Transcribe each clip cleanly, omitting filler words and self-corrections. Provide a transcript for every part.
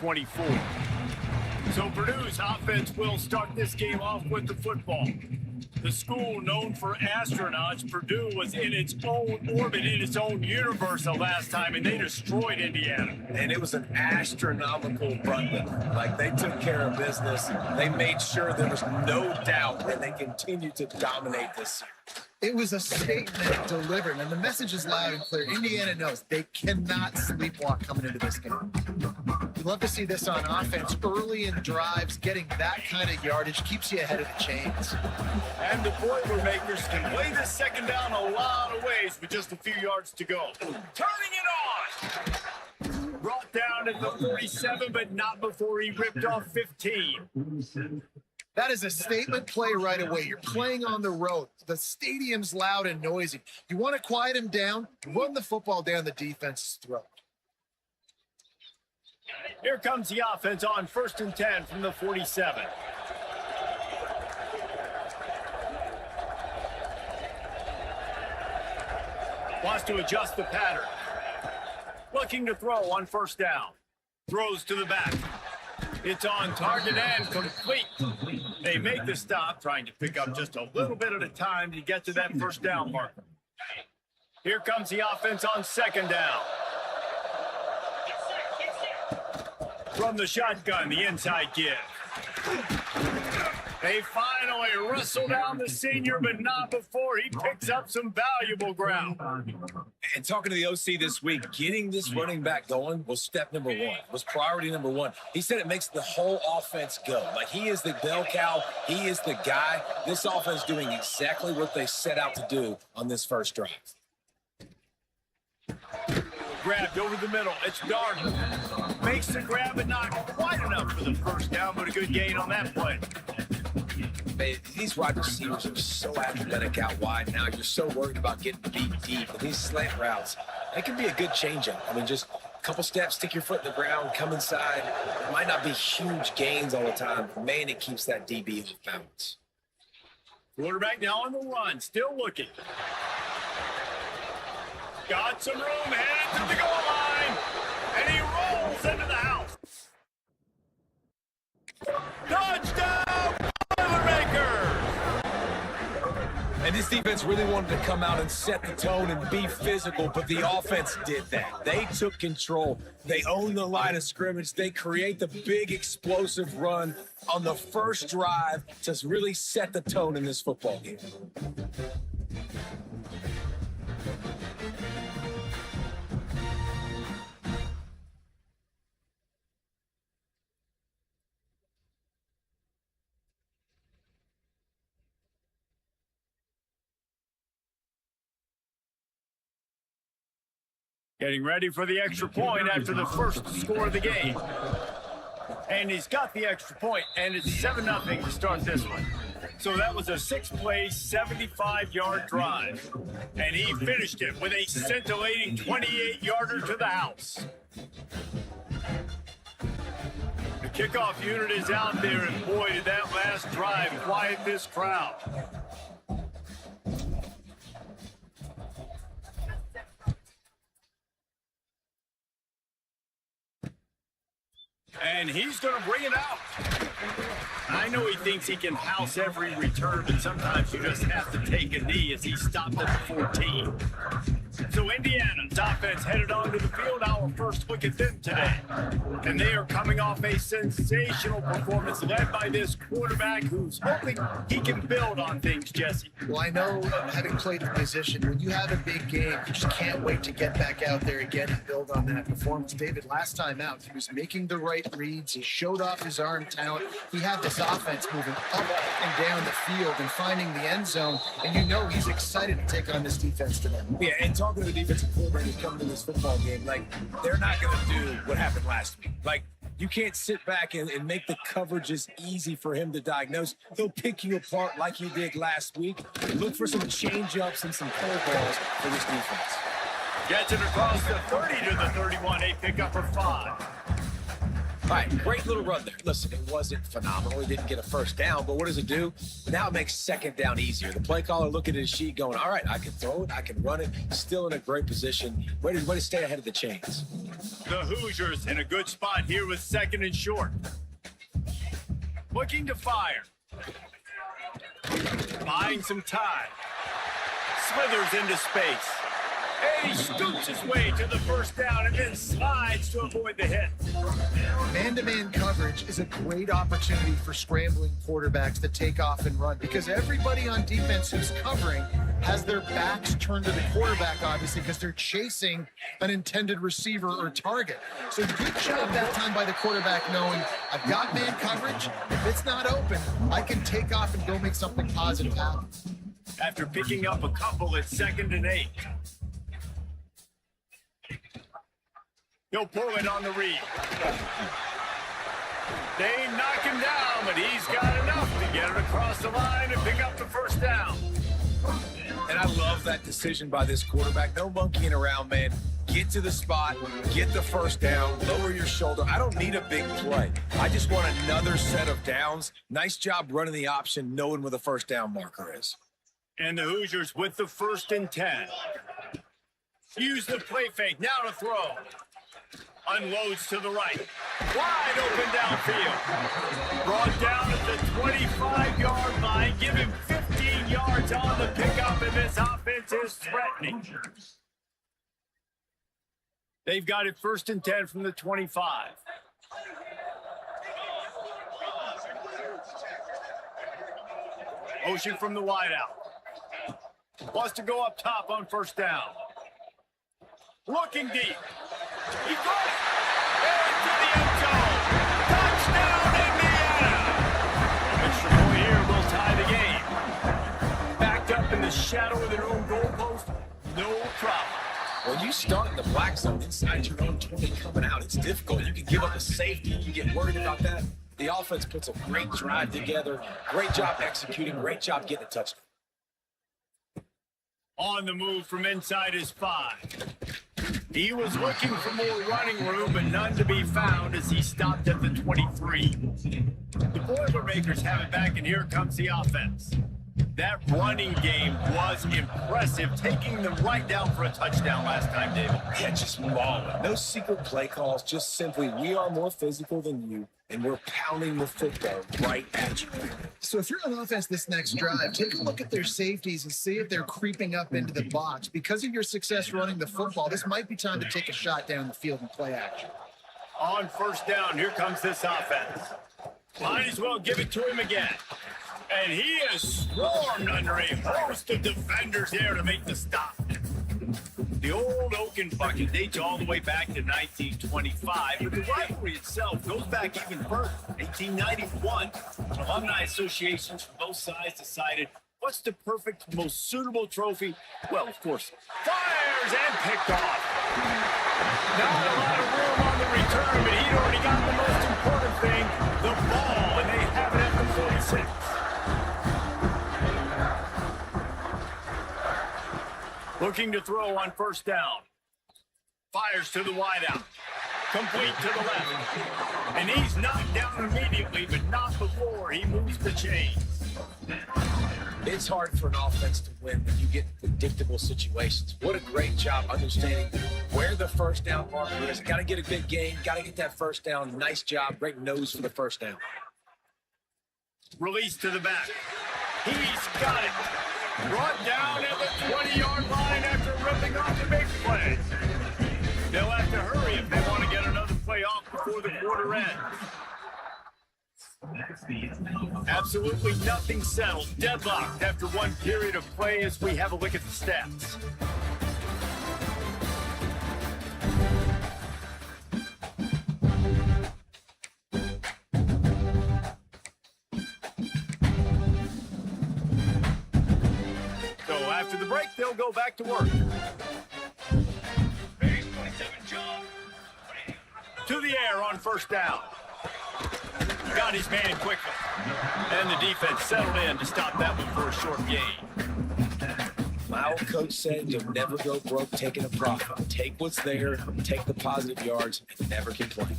24. So Purdue's offense will start this game off with the football. The school known for astronauts, Purdue was in its own orbit, in its own universe the last time, and they destroyed Indiana. And it was an astronomical run. Like, they took care of business. They made sure there was no doubt, and they continued to dominate this series. It was a statement delivered, and the message is loud and clear. Indiana knows they cannot sleepwalk coming into this game. We love to see this on offense early in drives. Getting that kind of yardage keeps you ahead of the chains. And the Boilermakers can play this second down a lot of ways with just a few yards to go. Turning it on! Brought down at the 47, but not before he ripped off 15. That is a statement play right away. You're playing on the road. The stadium's loud and noisy. You want to quiet him down, run the football down the defense's throat. Here comes the offense on 1st and 10 from the 47. Wants to adjust the pattern. Looking to throw on 1st down. Throws to the back. It's on target and complete. They make the stop, trying to pick up just a little bit at a time to get to that 1st down mark. Here comes the offense on 2nd down. From the shotgun, the inside give. They finally wrestle down the senior, but not before he picks up some valuable ground. And talking to the OC this week, getting this running back going was step number one, was priority number one. He said it makes the whole offense go. Like, he is the bell cow. He is the guy. This offense doing exactly what they set out to do on this first drive. Grabbed over the middle. It's Darden. Makes the grab, but not quite enough for the 1st down, but a good gain on that play. Man, these wide receivers are so athletic out wide now. You're so worried about getting beat deep. And these slant routes, they can be a good changeup. I mean, just a couple steps, stick your foot in the ground, come inside. It might not be huge gains all the time, but man, it keeps that DB off balance. Quarterback now on the run, still looking. Got some room, headed to the goal line, and he rolls into the house. Touchdown, Boilermakers! And this defense really wanted to come out and set the tone and be physical, but the offense did that. They took control. They owned the line of scrimmage. They create the big explosive run on the first drive to really set the tone in this football game. Getting ready for the extra point after the first score of the game. And he's got the extra point, and it's 7-0 to start this one. So that was a 6-play, 75-yard drive. And he finished it with a scintillating 28-yarder to the house. The kickoff unit is out there, and boy, did that last drive quiet this crowd. And he's going to bring it out. I know he thinks he can house every return, but sometimes you just have to take a knee as he stopped at the 14. So Indiana's offense headed onto the field. Our first look at them today. And they are coming off a sensational performance led by this quarterback who's hoping he can build on things, Jesse. Well, I know, having played the position, when you have a big game, you just can't wait to get back out there again and build on that performance. David, last time out, he was making the right reads. He showed off his arm talent. He had this offense moving up and down the field and finding the end zone. And you know he's excited to take on this defense today. Yeah, and talking to the defensive coordinators coming to this football game, like, they're not going to do what happened last week. Like, you can't sit back and make the coverages easy for him to diagnose. He'll pick you apart like he did last week. Look for some change-ups and some curveballs for this defense. Gets it across the 30 to the 31. A pickup for 5. All right, great little run there. Listen, it wasn't phenomenal. He didn't get a first down, but what does it do? Now it makes second down easier. The play caller looking at his sheet going, all right, I can throw it, I can run it. Still in a great position. Way to stay ahead of the chains. The Hoosiers in a good spot here with second and short. Looking to fire. Buying some time. Slithers into space. And he scoots his way to the first down and then slides to avoid the hit. Man-to-man coverage is a great opportunity for scrambling quarterbacks to take off and run because everybody on defense who's covering has their backs turned to the quarterback, obviously, because they're chasing an intended receiver or target. So good job that time by the quarterback knowing I've got man coverage. If it's not open, I can take off and go make something positive happen. After picking up a couple at 2nd and 8. He'll pull it on the read. They knock him down, but he's got enough to get it across the line and pick up the first down. And I love that decision by this quarterback. No monkeying around, man. Get to the spot, get the first down, lower your shoulder. I don't need a big play. I just want another set of downs. Nice job running the option, knowing where the first down marker is. And the Hoosiers with the 1st and 10. Use the play fake, now to throw. Unloads to the right. Wide open downfield. Brought down at the 25-yard line. Give him 15 yards on the pickup, and this offense is threatening. They've got it 1st and 10 from the 25. Motion from the wideout. Wants to go up top on first down. Looking deep. He got it. Into the end zone. Touchdown, Indiana. Extra point here will tie the game. Backed up in the shadow of their own goalpost. No problem. When you start in the black zone inside your own 20 coming out, it's difficult. You can give up a safety. You get worried about that. The offense puts a great drive together. Great job executing. Great job getting a touchdown. On the move from inside his 5. He was looking for more running room, but none to be found as he stopped at the 23. The Boilermakers have it back, and here comes the offense. That running game was impressive, taking them right down for a touchdown last time, David. Yeah, just mauling. No secret play calls, just simply we are more physical than you, and we're pounding the football right at you. So if you're on offense this next drive, take a look at their safeties and see if they're creeping up into the box. Because of your success running the football, this might be time to take a shot down the field and play action. On first down, here comes this offense. Might as well give it to him again. And he is swarmed under a host of defenders there to make the stop. The old Oaken bucket dates all the way back to 1925, but the rivalry itself goes back even further. 1891, alumni associations from both sides decided what's the perfect, most suitable trophy? Well, of course, fires and picked off. Not a lot of room on the return, but he'd already got the most important thing, the ball, and they have it at the 46. Looking to throw on first down. Fires to the wideout. Complete to the left. And he's knocked down immediately, but not before he moves the chains. It's hard for an offense to win when you get predictable situations. What a great job understanding where the first down marker is. Got to get a good game. Got to get that first down. Nice job. Great nose for the first down. Release to the back. He's got it. Brought down at the 20-yard line after ripping off the big play. They'll have to hurry if they want to get another play off before the quarter ends. Absolutely nothing settled. Deadlocked after one period of play as we have a look at the stats. After the break, they'll go back to work. To the air on first down. Got his man quickly. And the defense settled in to stop that one for a short gain. My old coach said you'll never go broke taking a profit. Take what's there, take the positive yards, and never complain.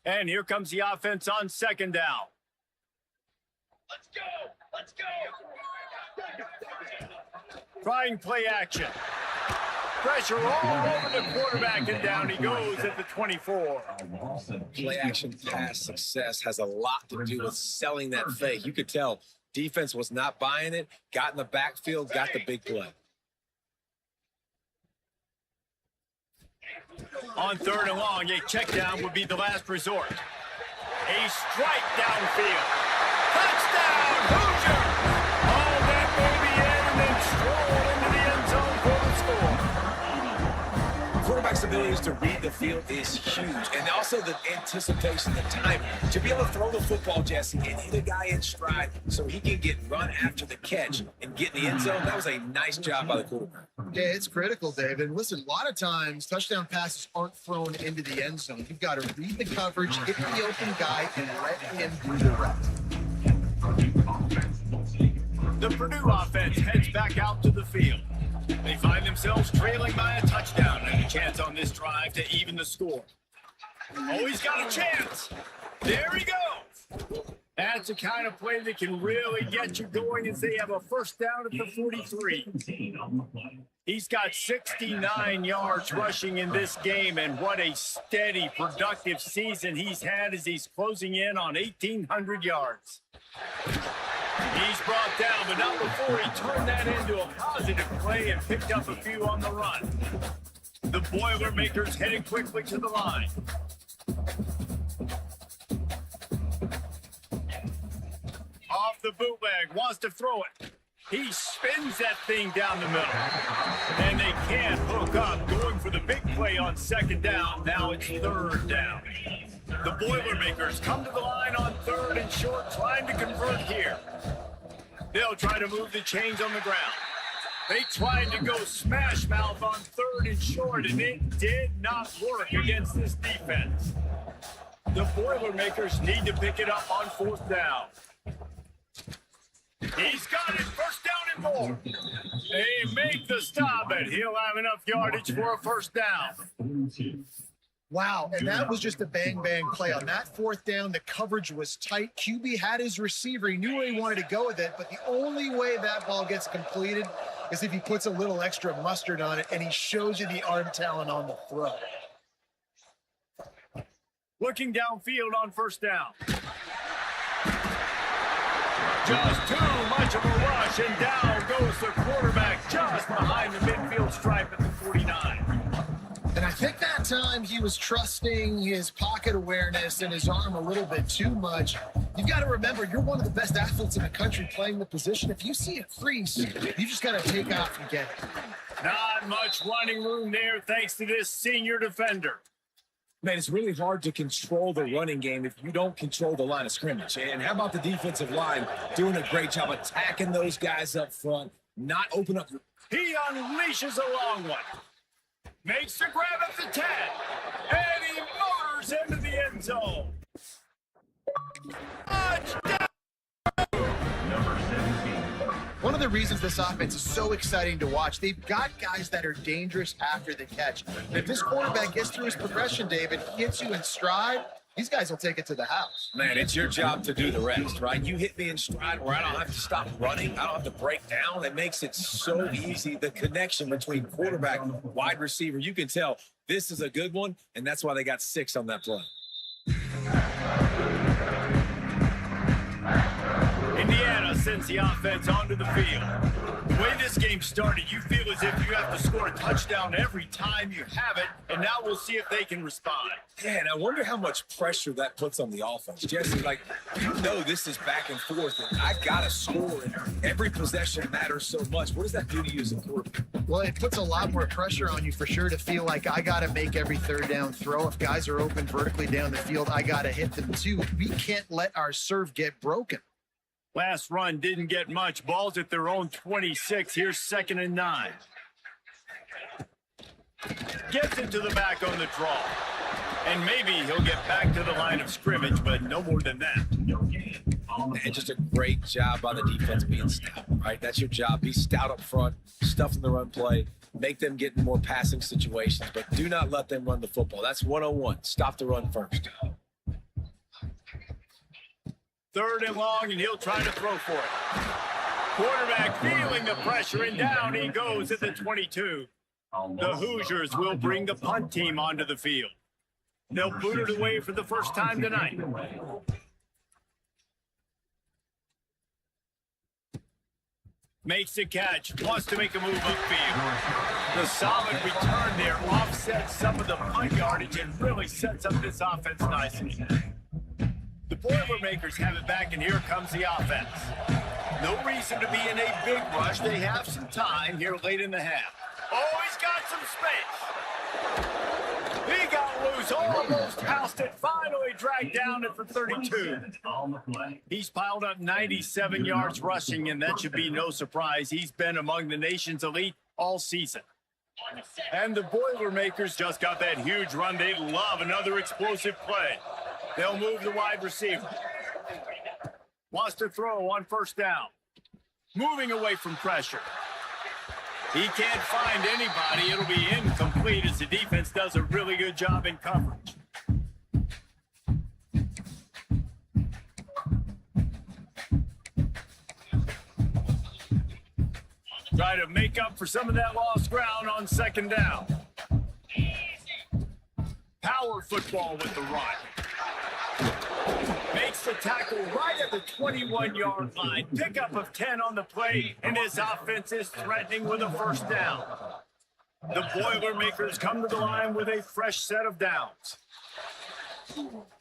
And here comes the offense on second down. Let's go! Let's go! Trying play action. Pressure all over the quarterback, and down he goes at the 24. Play action pass success has a lot to do with selling that fake. You could tell defense was not buying it, got in the backfield, got the big play. On third and long, a check down would be the last resort. A strike downfield. Touchdown, Hoosier! Oh, that may be in, and then stroll into the end zone for the score. Quarterback's ability to read the field is huge, and also the anticipation, the timing. To be able to throw the football, Jesse, and hit a guy in stride so he can get run after the catch and get in the end zone, that was a nice job by the quarterback. Yeah, it's critical, David. Listen, a lot of times touchdown passes aren't thrown into the end zone. You've got to read the coverage, hit the open guy, and let him do the rest. The Purdue offense heads back out to the field. They find themselves trailing by a touchdown and a chance on this drive to even the score. Oh, he's got a chance. There he goes. That's the kind of play that can really get you going as they have a first down at the 43. He's got 69 yards rushing in this game, and what a steady, productive season he's had as he's closing in on 1,800 yards. He's brought down, but not before he turned that into a positive play and picked up a few on the run. The Boilermakers headed quickly to the line. Off the bootleg, wants to throw it. He spins that thing down the middle. And they can't hook up, going for the big play on second down. Now it's third down. The Boilermakers come to the line on third and short, trying to convert here. They'll try to move the chains on the ground. They tried to go smash mouth on third and short, and it did not work against this defense. The Boilermakers need to pick it up on fourth down. He's got it, first down and more. They make the stop, and he'll have enough yardage for a first down. Wow, and that was just a bang-bang play. On that fourth down, the coverage was tight. QB had his receiver. He knew where he wanted to go with it, but the only way that ball gets completed is if he puts a little extra mustard on it, and he shows you the arm talent on the throw. Looking downfield on first down. Just too much of a rush, and down goes the quarterback just behind the midfield stripe at the 49. And I think that time he was trusting his pocket awareness and his arm a little bit too much. You've got to remember, you're one of the best athletes in the country playing the position. If you see it crease, you just got to take off and get it. Not much running room there thanks to this senior defender. Man, it's really hard to control the running game if you don't control the line of scrimmage. And how about the defensive line doing a great job attacking those guys up front, not open up. He unleashes a long one. Makes the grab at the 10. And he motors into the end zone. Touchdown! One of the reasons this offense is so exciting to watch, they've got guys that are dangerous after the catch. And if this quarterback gets through his progression, David, he hits you in stride, these guys will take it to the house. Man, it's your job to do the rest, right? You hit me in stride where I don't have to stop running. I don't have to break down. It makes it so easy. The connection between quarterback and wide receiver, you can tell this is a good one, and that's why they got 6 on that play. Indiana sends the offense onto the field. The way this game started, you feel as if you have to score a touchdown every time you have it, and now we'll see if they can respond. Yeah, and I wonder how much pressure that puts on the offense. Jesse, like, you know this is back and forth, and I got to score, and every possession matters so much. What does that do to you as a quarterback? Well, it puts a lot more pressure on you for sure to feel like I got to make every third down throw. If guys are open vertically down the field, I got to hit them too. We can't let our serve get broken. Last run didn't get much. Ball's at their own 26. Here's 2nd and 9. Gets it to the back on the draw. And maybe he'll get back to the line of scrimmage, but no more than that. And just a great job by the defense being stout, right? That's your job. Be stout up front, stuff in the run play, make them get in more passing situations, but do not let them run the football. That's 101. Stop the run first. 3rd and long, and he'll try to throw for it. Quarterback feeling the pressure, and down he goes at the 22. The Hoosiers will bring the punt team onto the field. They'll boot it away for the first time tonight. Makes the catch, wants to make a move upfield. The solid return there offsets some of the punt yardage and really sets up this offense nicely. The Boilermakers have it back, and here comes the offense. No reason to be in a big rush. They have some time here late in the half. Oh, he's got some space. He got loose, almost housed it, finally dragged down at the 32. He's piled up 97 yards rushing, and that should be no surprise. He's been among the nation's elite all season. And the Boilermakers just got that huge run. They love another explosive play. They'll move the wide receiver. Wants to throw on 1st down. Moving away from pressure. He can't find anybody. It'll be incomplete as the defense does a really good job in coverage. Try to make up for some of that lost ground on 2nd down. Power football with the run. Makes the tackle right at the 21-yard line. Pickup of 10 on the play, and his offense is threatening with a 1st down. The Boilermakers come to the line with a fresh set of downs.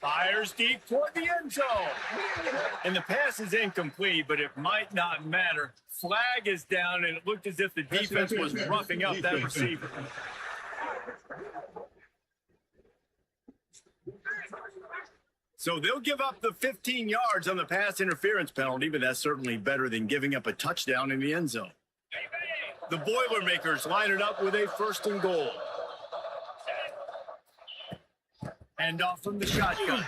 Fires deep toward the end zone. And the pass is incomplete, but it might not matter. Flag is down, and it looked as if the defense was roughing up that receiver. So they'll give up the 15 yards on the pass interference penalty, but that's certainly better than giving up a touchdown in the end zone. The Boilermakers line it up with a 1st and goal. And off from the shotgun.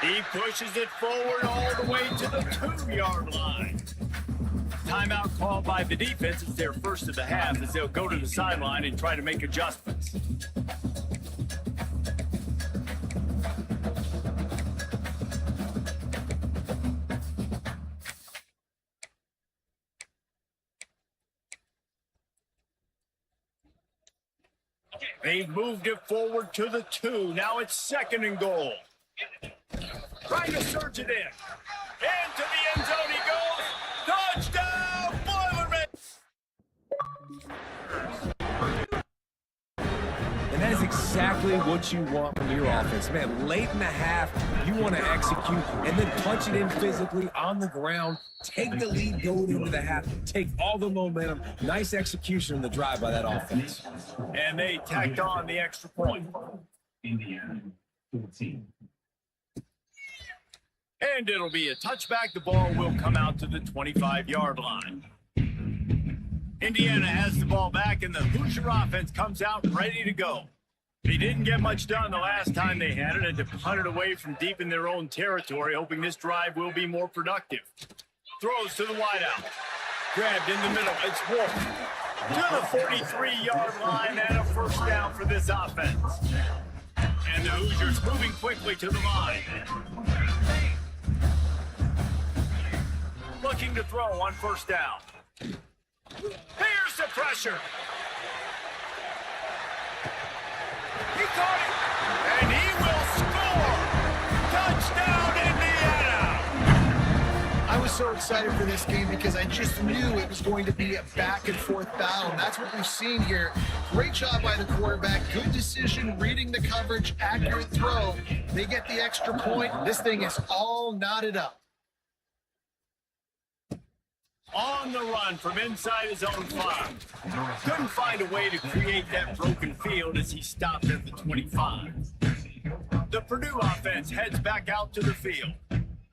He pushes it forward all the way to the 2-yard line. Timeout called by the defense. It's their first of the half as they'll go to the sideline and try to make adjustments. They've moved it forward to the 2. Now it's 2nd and goal. Trying to surge it in. Into the end zone he goes. Touchdown, Boilermakers! And that is exactly what you want from your offense. Man, late in the half, you want to execute and then punch it in physically on the ground. Take the lead going into the half. Take all the momentum. Nice execution in the drive by that offense. And they tacked on the extra point. Indiana 14. And it'll be a touchback. The ball will come out to the 25-yard line. Indiana has the ball back, and the Hoosier offense comes out ready to go. They didn't get much done the last time they had it, and to punt it away from deep in their own territory, hoping this drive will be more productive. Throws to the wideout. Grabbed in the middle. It's Wolf. To the 43-yard line and a 1st down for this offense. And the Hoosiers moving quickly to the line. Looking to throw on 1st down. Here's the pressure. He caught it, and he will score. Touchdown, Indiana. I was so excited for this game because I just knew it was going to be a back-and-forth battle. And that's what we've seen here. Great job by the quarterback. Good decision, reading the coverage, accurate throw. They get the extra point. This thing is all knotted up. On the run from inside his own 5. Couldn't find a way to create that broken field as he stopped at the 25. The Purdue offense heads back out to the field.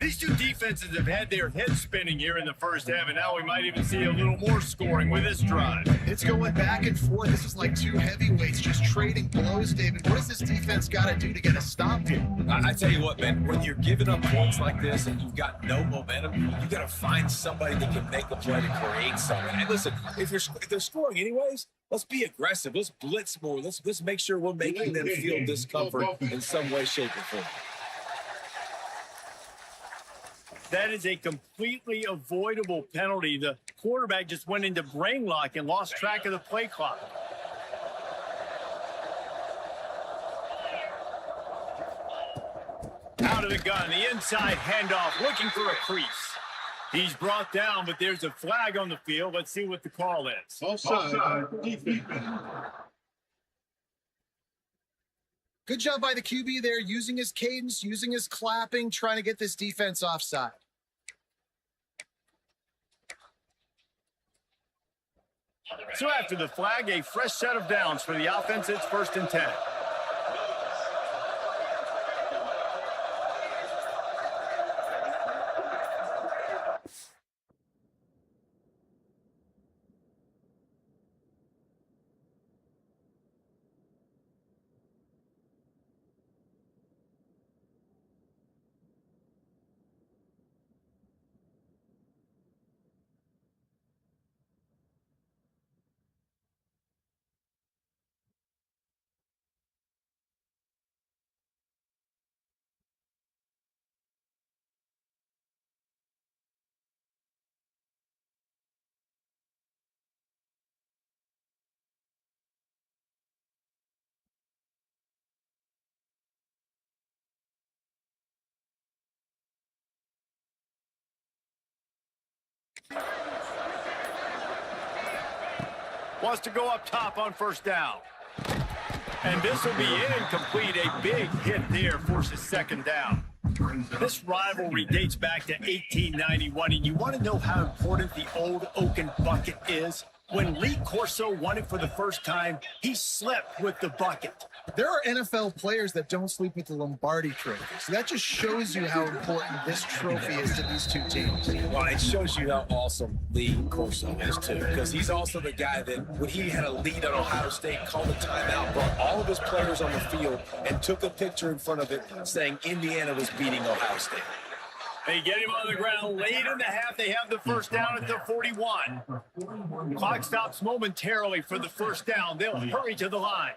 These two defenses have had their heads spinning here in the first half, and now we might even see a little more scoring with this drive. It's going back and forth. This is like two heavyweights just trading blows, David. What does this defense got to do to get a stop here? I tell you what, man, when you're giving up points like this and you've got no momentum, you got to find somebody that can make a play to create something. And listen, if they're scoring anyways, let's be aggressive. Let's blitz more. Let's make sure we're making them feel discomfort in some way, shape, or form. That is a completely avoidable penalty. The quarterback just went into brain lock and lost track of the play clock. Out of the gun, the inside handoff, looking for a crease. He's brought down, but there's a flag on the field. Let's see what the call is. Offside. Defense. Good job by the QB there, using his cadence, using his clapping, trying to get this defense offside. So after the flag, a fresh set of downs for the offense. It's 1st and 10. Wants to go up top on 1st down. And this will be incomplete. A big hit there forces 2nd down. This rivalry dates back to 1891, and you want to know how important the old Oaken bucket is? When Lee Corso won it for the first time, he slept with the bucket. There are NFL players that don't sleep with the Lombardi trophy. So that just shows you how important this trophy is to these two teams. Well, it shows you how awesome Lee Corso is, too, because he's also the guy that, when he had a lead on Ohio State, called a timeout, brought all of his players on the field, and took a picture in front of it saying Indiana was beating Ohio State. They get him on the ground late in the half. They have the 1st down at the 41. Clock stops momentarily for the 1st down. They'll hurry to the line.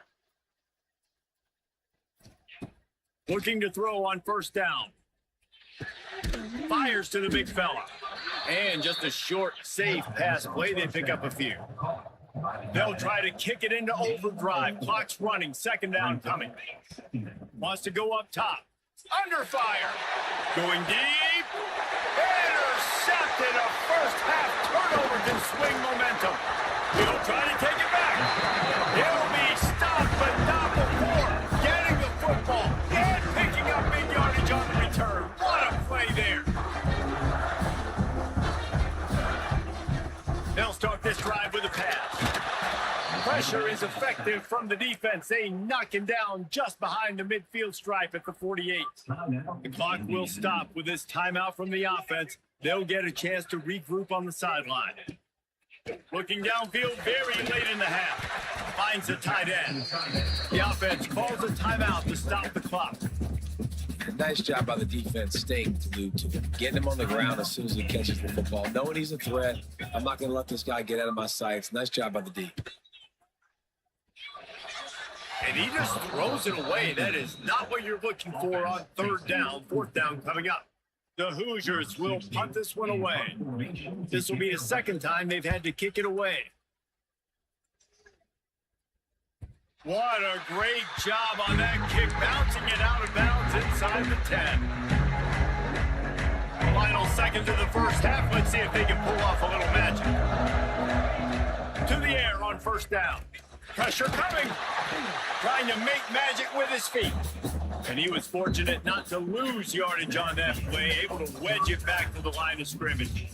Looking to throw on 1st down. Fires to the big fella. And just a short, safe pass play. They pick up a few. They'll try to kick it into overdrive. Clock's running. 2nd down coming. Wants to go up top. Under fire. Going deep. Intercepted. A first half turnover can swing momentum. He'll try to take it back. He'll be stopped, but not before getting the football and picking up big yardage on the return. What a play there. They'll start this drive with a pass. Pressure is effective from the defense. They knock him down just behind the midfield stripe at the 48. The clock will stop with this timeout from the offense. They'll get a chance to regroup on the sideline. Looking downfield very late in the half. Finds a tight end. The offense calls a timeout to stop the clock. Nice job by the defense staying glued to him, getting him on the ground as soon as he catches the football, knowing he's a threat. I'm not going to let this guy get out of my sights. Nice job by the D. And he just throws it away. That is not what you're looking for on 3rd down. 4th down coming up. The Hoosiers will punt this one away. This will be the 2nd time they've had to kick it away. What a great job on that kick, bouncing it out of bounds inside the 10. Final seconds of the 1st half. Let's see if they can pull off a little magic. To the air on 1st down. Pressure coming. Trying to make magic with his feet. And he was fortunate not to lose yardage on that play, able to wedge it back to the line of scrimmage.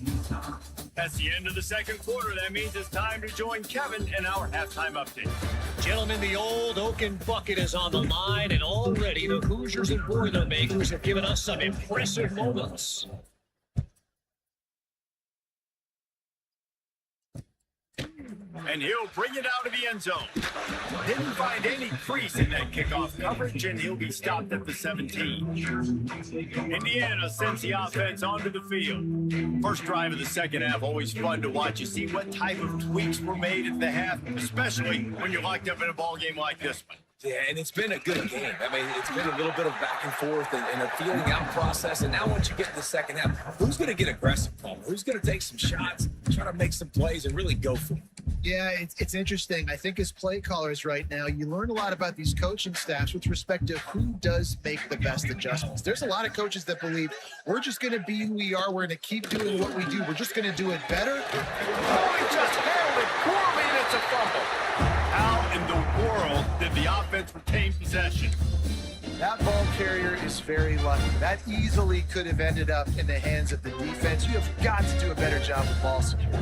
That's the end of the 2nd quarter. That means it's time to join Kevin in our halftime update. Gentlemen, the old Oaken bucket is on the line, and already the Hoosiers and Boilermakers have given us some impressive moments. And he'll bring it out of the end zone. Didn't find any crease in that kickoff coverage, and he'll be stopped at the 17. Indiana sends the offense onto the field. First drive of the 2nd half, always fun to watch. You see what type of tweaks were made at the half, especially when you're locked up in a ball game like this one. Yeah, and it's been a good game. I mean, it's been a little bit of back and forth and a feeling out process. And now once you get to the second half, who's going to get aggressive, Paul? Who's going to take some shots, try to make some plays, and really go for it? Yeah, it's interesting. I think as play callers right now, you learn a lot about these coaching staffs with respect to who does make the best adjustments. There's a lot of coaches that believe we're just going to be who we are. We're going to keep doing what we do. We're just going to do it better. Oh, he just handled it poorly, and it's a fumble. How in the world did the offense retain possession? That ball carrier is very lucky. That easily could have ended up in the hands of the defense. You have got to do a better job of ball security.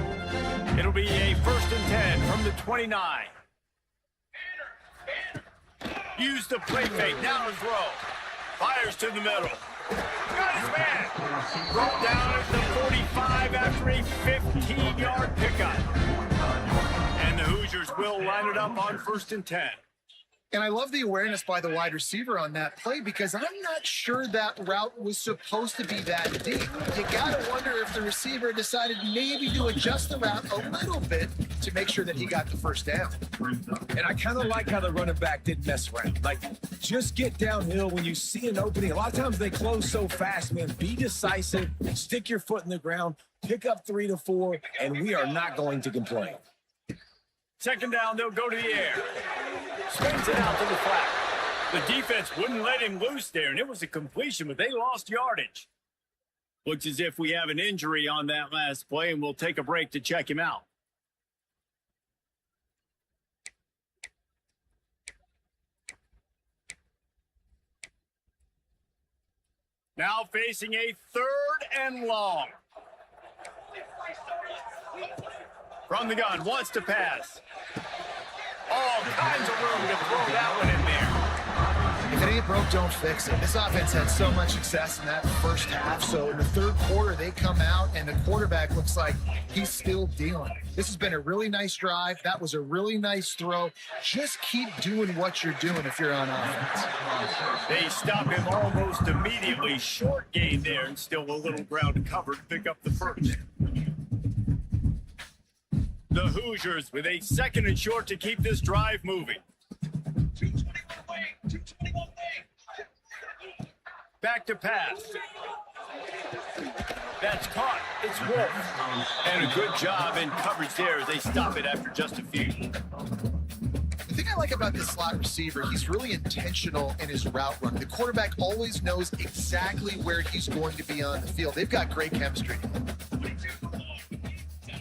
It'll be a 1st and 10 from the 29. Use the play fake, now to throw. Fires to the middle. Got his man. Brought down at the 45 after a 15-yard pickup. And the Hoosiers will line it up on 1st and 10. And I love the awareness by the wide receiver on that play because I'm not sure that route was supposed to be that deep. You got to wonder if the receiver decided maybe to adjust the route a little bit to make sure that he got the first down. And I kind of like how the running back didn't mess around. Like, just get downhill when you see an opening. A lot of times they close so fast, man. Be decisive, stick your foot in the ground, pick up 3 to 4, and we are not going to complain. 2nd down, they'll go to the air. Swings it out to the flat. The defense wouldn't let him loose there, and it was a completion, but they lost yardage. Looks as if we have an injury on that last play, and we'll take a break to check him out. Now facing a 3rd and long. From the gun, wants to pass. All kinds of room to throw that one in there. If it ain't broke, don't fix it. This offense had so much success in that first half. So in the 3rd quarter, they come out, and the quarterback looks like he's still dealing. This has been a really nice drive. That was a really nice throw. Just keep doing what you're doing if you're on offense. They stop him almost immediately. Short gain there, and still a little ground covered to pick up the first. The Hoosiers with a 2nd and short to keep this drive moving. 221 away. 221 away. Back to pass. That's caught. It's Wolf. And a good job in coverage there as they stop it after just a few. The thing I like about this slot receiver, he's really intentional in his route run. The quarterback always knows exactly where he's going to be on the field. They've got great chemistry.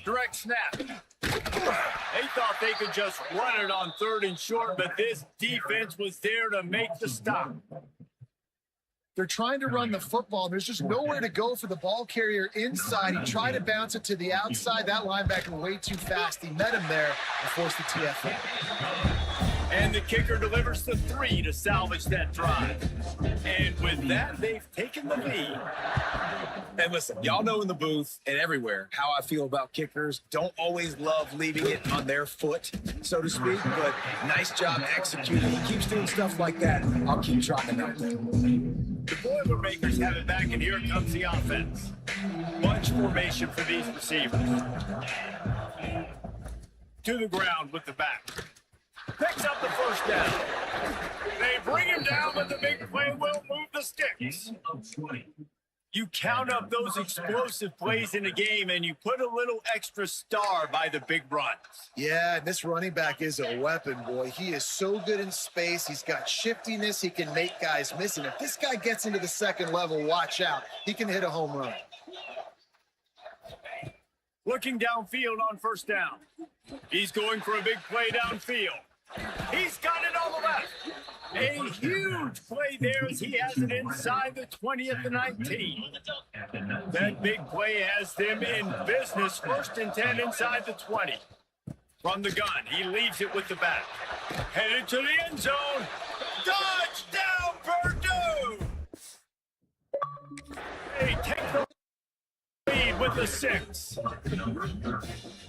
Direct snap. They thought they could just run it on 3rd and short, but this defense was there to make the stop. They're trying to run the football. There's just nowhere to go for the ball carrier inside. He tried to bounce it to the outside. That linebacker way too fast. He met him there and forced the TFL. And the kicker delivers the 3 to salvage that drive. And with that, they've taken the lead. And listen, y'all know in the booth and everywhere how I feel about kickers. Don't always love leaving it on their foot, so to speak, but nice job executing. He keeps doing stuff like that. I'll keep trotting out there. The Boilermakers have it back, and here comes the offense. Bunch formation for these receivers. To the ground with the back. Picks up the first down. They bring him down, but the big play will move the sticks. You count up those explosive plays in a game, and you put a little extra star by the big runs. Yeah, this running back is a weapon, boy. He is so good in space. He's got shiftiness. He can make guys miss. And if this guy gets into the 2nd level, watch out. He can hit a home run. Looking downfield on 1st down. He's going for a big play downfield. He's got it on the left. A huge play there as he has it inside the 20 at the 19. That big play has them in business. 1st and 10 inside the 20. From the gun, he leaves it with the back. Headed to the end zone. Touchdown, Purdue! They take the lead with the 6.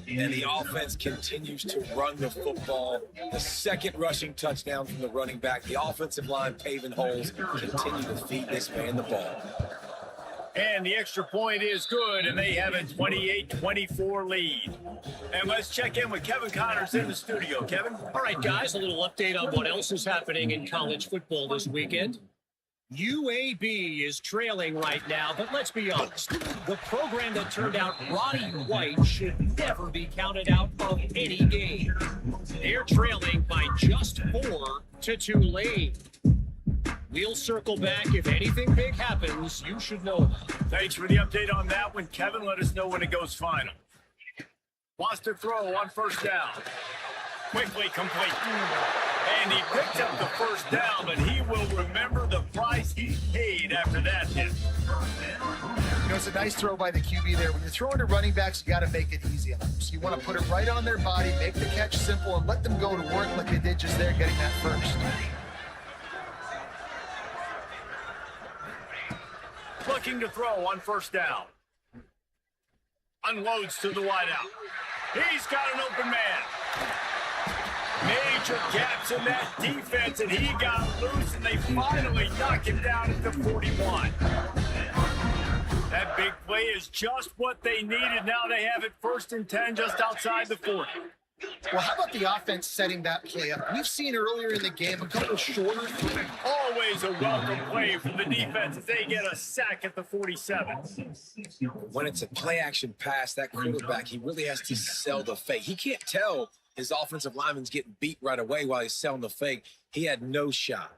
And the offense continues to run the football. The 2nd rushing touchdown from the running back. The offensive line paving holes. Continue to feed this man the ball. And the extra point is good, and they have a 28-24 lead. And let's check in with Kevin Connors in the studio. Kevin? All right, guys, a little update on what else is happening in college football this weekend. UAB is trailing right now, but let's be honest. The program that turned out Roddy White should never be counted out of any game. They're trailing by just 4 to Tulane. We'll circle back. If anything big happens, you should know about it. Thanks for the update on that one, Kevin. Let us know when it goes final. Wants to throw on first down. Quickly complete. And he picked up the first down, but he will remember the price he paid after that hit. You know, it's a nice throw by the QB there. When you're throwing to running backs, you got to make it easy on them. So you want to put it right on their body, make the catch simple, and let them go to work like they did just there, getting that first. Looking to throw on first down. Unloads to the wideout. He's got an open man. Major gaps in that defense, and he got loose, and they finally knock him down at the 41. That big play is just what they needed. Now they have it 1st and 10 just outside the 40. Well, how about the offense setting that play up? We've seen earlier in the game a couple of shorter. Always a welcome play from the defense as they get a sack at the 47. When it's a play-action pass, that quarterback, he really has to sell the fake. He can't tell his offensive lineman's getting beat right away while he's selling the fake. He had no shot.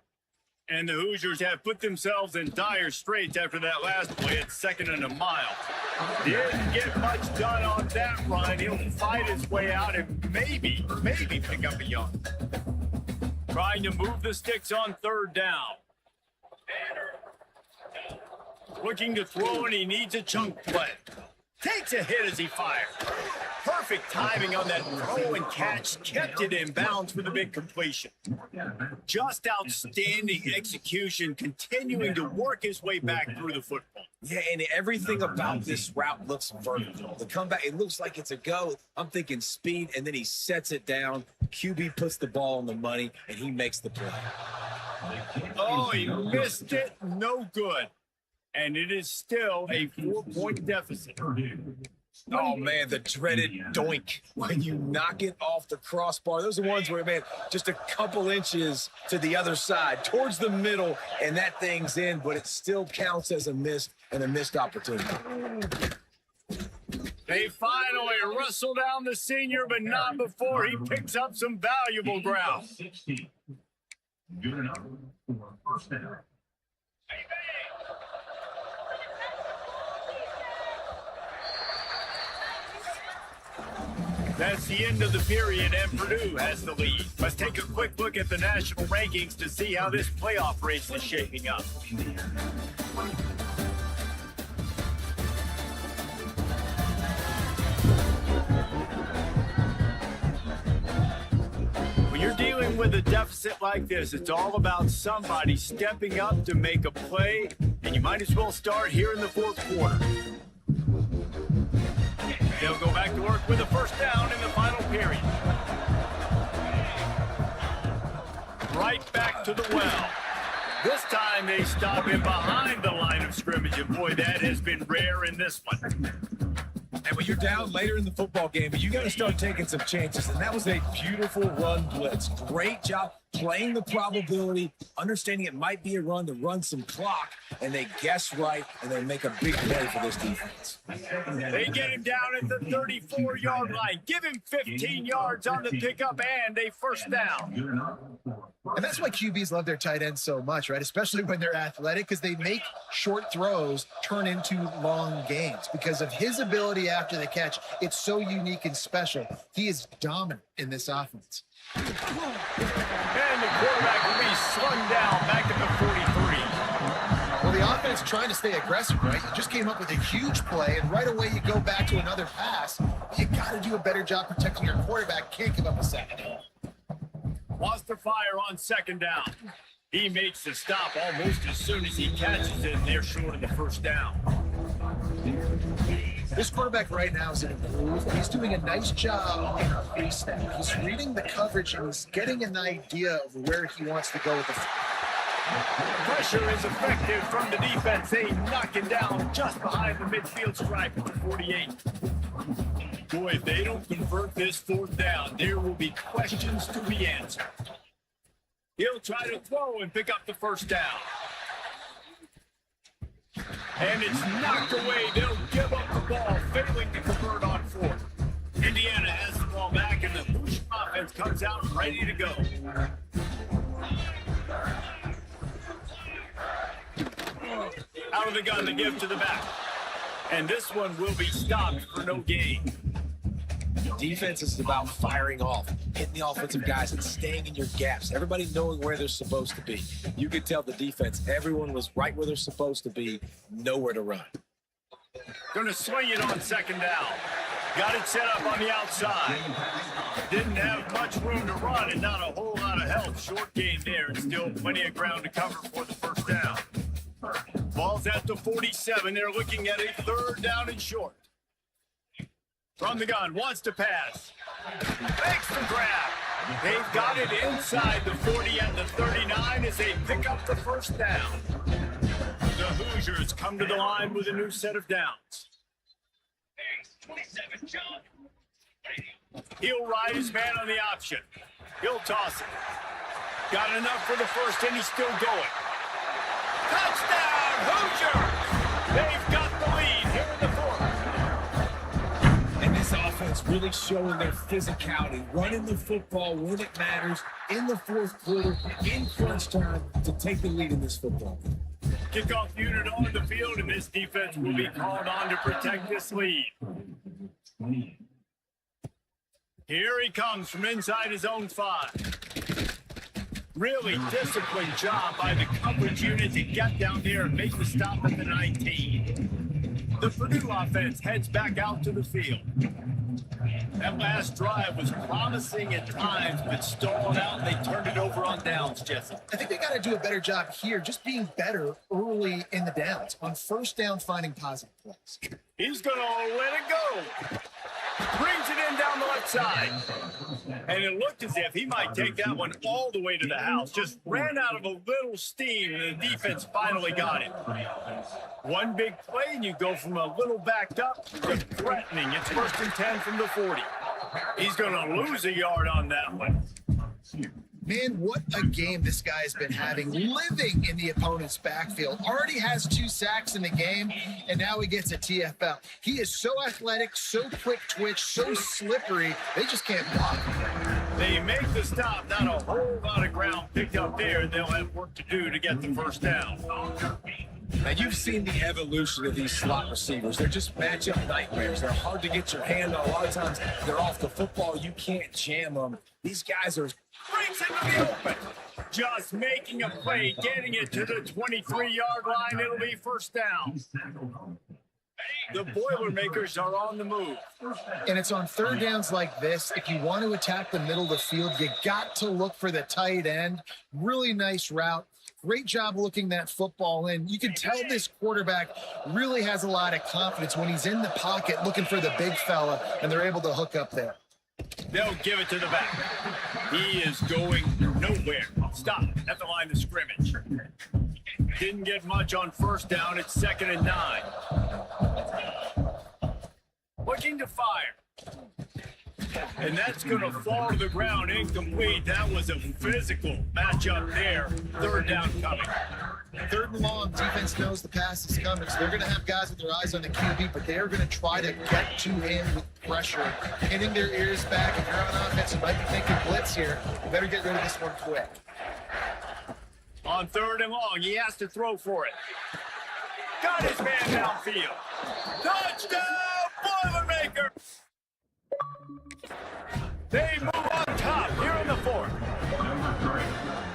And the Hoosiers have put themselves in dire straits after that last play at 2nd and a mile. Didn't get much done on that run. He'll fight his way out and maybe pick up a yard. Trying to move the sticks on 3rd down. Looking to throw, and he needs a chunk play. Takes a hit as he fires. Perfect timing on that throw and catch. Kept it in bounds for the big completion. Just outstanding execution, continuing to work his way back through the football. Yeah, and everything about this route looks vertical. The comeback, it looks like it's a go. I'm thinking speed, and then he sets it down. QB puts the ball on the money, and he makes the play. Oh, he missed it. No good. And it is still a 4-point deficit. Oh, man, the dreaded doink when you knock it off the crossbar. Those are ones where, man, just a couple inches to the other side, towards the middle, and that thing's in, but it still counts as a miss and a missed opportunity. They finally wrestle down the senior, but not before he picks up some valuable ground. 16. Good enough for first down. That's the end of the period, and Purdue has the lead. Let's take a quick look at the national rankings to see how this playoff race is shaping up. When you're dealing with a deficit like this, it's all about somebody stepping up to make a play, and you might as well start here in the 4th quarter. They'll go back to work with a first down in the final period. Right back to the well. This time they stop him behind the line of scrimmage, and boy, that has been rare in this one. And when you're down later in the football game, you got to start taking some chances. And that was a beautiful run blitz. Great job playing the probability, understanding it might be a run to run some clock, and they guess right, and they make a big play for this defense. They get him down at the 34-yard line. Give him 15 yards on the pickup and a first down. And that's why QBs love their tight ends so much, right? Especially when they're athletic, because they make short throws turn into long gains. Because of his ability after the catch, it's so unique and special. He is dominant in this offense. And the quarterback will be slung down back at the 43. Well, the offense trying to stay aggressive, right? You just came up with a huge play, and right away you go back to another pass. You got to do a better job protecting your quarterback. Can't give up a sack. Wants to fire on 2nd down. He makes the stop almost as soon as he catches it, and they're short of the first down. This quarterback right now is in a groove. He's doing a nice job in a pre-snap. He's reading the coverage, and he's getting an idea of where he wants to go with the Pressure is effective from the defense. They knock it down just behind the midfield stripe at the 48. Boy, if they don't convert this fourth down, there will be questions to be answered. He'll try to throw and pick up the first down. And it's knocked away. They'll give up the ball, failing to convert on fourth. Indiana has the ball back, and the Hoosier offense comes out ready to go. Out of the gun to give to the back. And this one will be stopped for no gain. Defense is about firing off, hitting the offensive guys, and staying in your gaps. Everybody knowing where they're supposed to be. You could tell the defense, everyone was right where they're supposed to be, nowhere to run. Going to swing it on second down. Got it set up on the outside. Didn't have much room to run and not a whole lot of help. Short gain there and still plenty of ground to cover for the first down. Ball's at the 47. They're looking at a third down and short. From the gun, wants to pass. Makes the grab. They've got it inside the 40 and the 39 as they pick up the first down. The Hoosiers come to the line with a new set of downs. 27, John. He'll ride his man on the option. He'll toss it. Got enough for the first, and he's still going. Touchdown, Hoosiers! They've got the lead here in the fourth. And this offense really showing their physicality, running the football when it matters, in the fourth quarter, in crunch time, to take the lead in this football. Kickoff unit on the field, and this defense will be called on to protect this lead. Here he comes from inside his own 5. Really disciplined job by the coverage unit to get down there and make the stop at the 19. The Purdue offense heads back out to the field. That last drive was promising at times, but stalled out, and they turned it over on downs, Jesse. I think they got to do a better job here, just being better early in the downs. On first down, finding positive plays. He's going to let it go. Brings it in down the left side. And it looked as if he might take that one all the way to the house. Just ran out of a little steam, and the defense finally got it. One big play, and you go from a little backed up to threatening. It's 1st and 10 from the 40. He's going to lose a yard on that one. Man, what a game this guy has been having, living in the opponent's backfield. Already has 2 sacks in the game, and now he gets a TFL. He is so athletic, so quick twitch, so slippery, they just can't block him. They make the stop. Not a whole lot of ground picked up there, and they'll have work to do to get the first down. Now, you've seen the evolution of these slot receivers. They're just matchup nightmares. They're hard to get your hand on. A lot of times, they're off the football. You can't jam them. These guys are... Brings it to the open. Just making a play, getting it to the 23-yard line. It'll be first down. The Boilermakers are on the move. And it's on third downs like this. If you want to attack the middle of the field, you got to look for the tight end. Really nice route. Great job looking that football in. You can tell this quarterback really has a lot of confidence when he's in the pocket looking for the big fella, and they're able to hook up there. They'll give it to the back. He is going nowhere. Stop at the line of scrimmage. Didn't get much on first down. It's 2nd and 9. Looking to fire. And that's going to fall to the ground incomplete. That was a physical matchup there. Third down coming. 3rd and long, defense knows the pass is coming, so they're going to have guys with their eyes on the QB, but they're going to try to get to him with pressure, hitting their ears back. If you're on offense, you might be thinking blitz here. You better get rid of this one quick. On 3rd and long, he has to throw for it. Got his man downfield. Touchdown, Boilermaker! They move on top here in the 4th.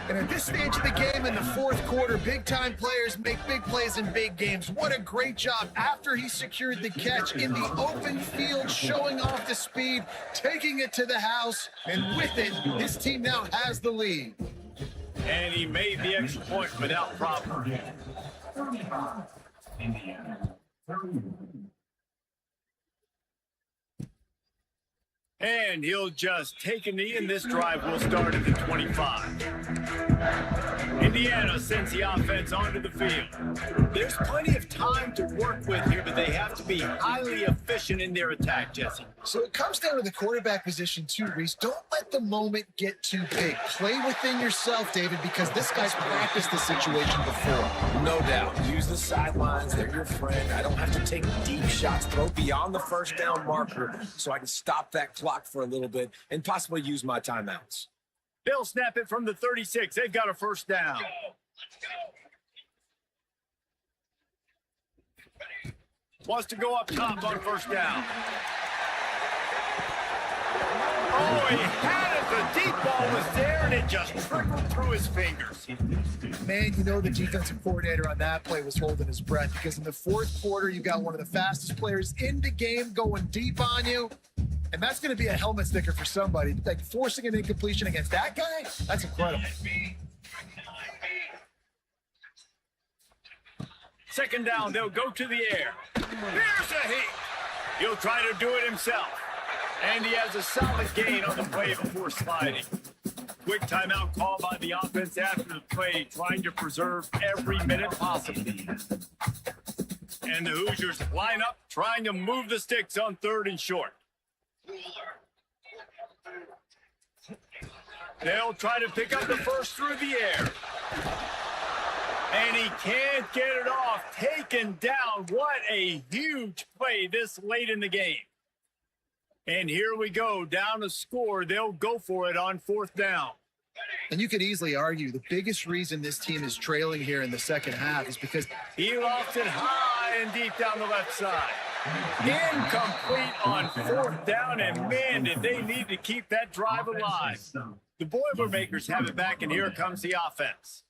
And at this stage of the game in the 4th quarter, big-time players make big plays in big games. What a great job after he secured the catch in the open field, showing off the speed, taking it to the house, and with it, his team now has the lead. And he made the extra point without problem. 35, Indiana. 31. And he'll just take a knee, and this drive will start at the 25. Indiana sends the offense onto the field. There's plenty of time to work with here, but they have to be highly efficient in their attack, Jesse. So it comes down to the quarterback position too, Reese. Don't let the moment get too big. Play within yourself, David, because this guy's practiced this situation before. No doubt. Use the sidelines. They're your friend. I don't have to take deep shots, throw beyond the first down marker so I can stop that clock for a little bit and possibly use my timeouts. They'll snap it from the 36. They've got a first down. Wants to go up top on first down. Oh, he had it. The deep ball was there, and it just trickled through his fingers. Man, you know the defensive coordinator on that play was holding his breath because in the fourth quarter, you got one of the fastest players in the game going deep on you. And that's going to be a helmet sticker for somebody. Like forcing an incompletion against that guy, that's incredible. Second down, they'll go to the air. Here's a hit. He'll try to do it himself. And he has a solid gain on the play before sliding. Quick timeout call by the offense after the play, trying to preserve every minute possible. And the Hoosiers line up, trying to move the sticks on 3rd and short. They'll try to pick up the first through the air. And he can't get it off. Taken down. What a huge play this late in the game. And here we go. Down a score. They'll go for it on 4th down. And you could easily argue the biggest reason this team is trailing here in the second half is because he lofts it high and deep down the left side. Incomplete on 4th down, and man, did they need to keep that drive alive. The Boilermakers have it back, and here comes the offense.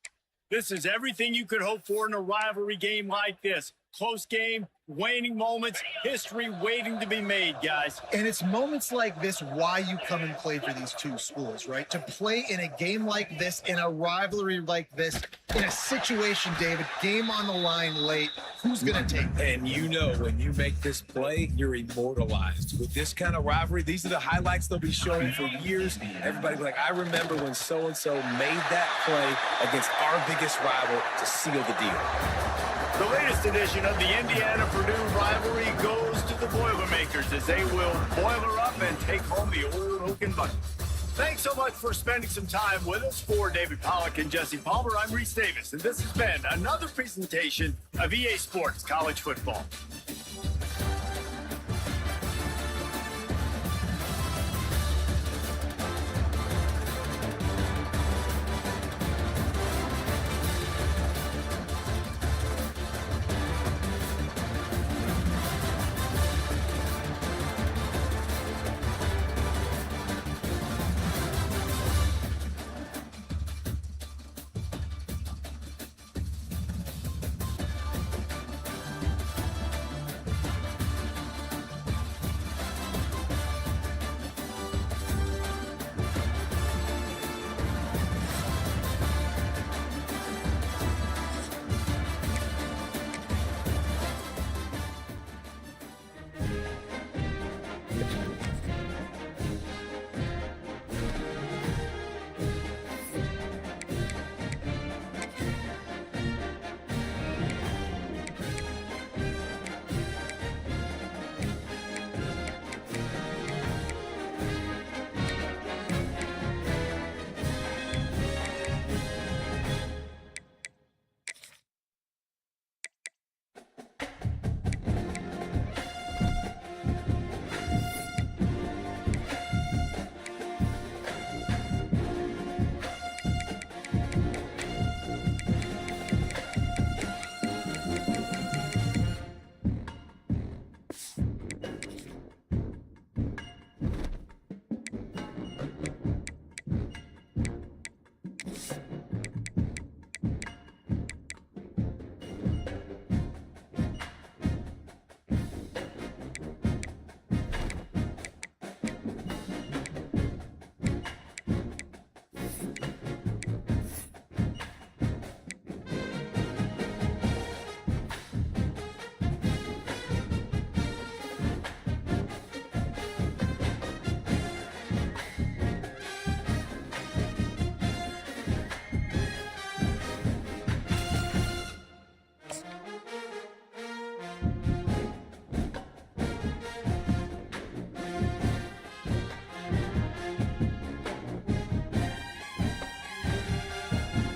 This is everything you could hope for in a rivalry game like this. Close game, waning moments, history waiting to be made, guys. And it's moments like this why you come and play for these two schools, right? To play in a game like this, in a rivalry like this, in a situation, David, game on the line late, who's going to take it? And you know when you make this play, you're immortalized. With this kind of rivalry, these are the highlights they'll be showing for years. Everybody be like, I remember when so-and-so made that play against our biggest rival to seal the deal. The latest edition of the Indiana-Purdue rivalry goes to the Boilermakers as they will boiler up and take home the old Oaken Bucket. Thanks so much for spending some time with us. For David Pollack and Jesse Palmer, I'm Reese Davis, and this has been another presentation of EA Sports College Football.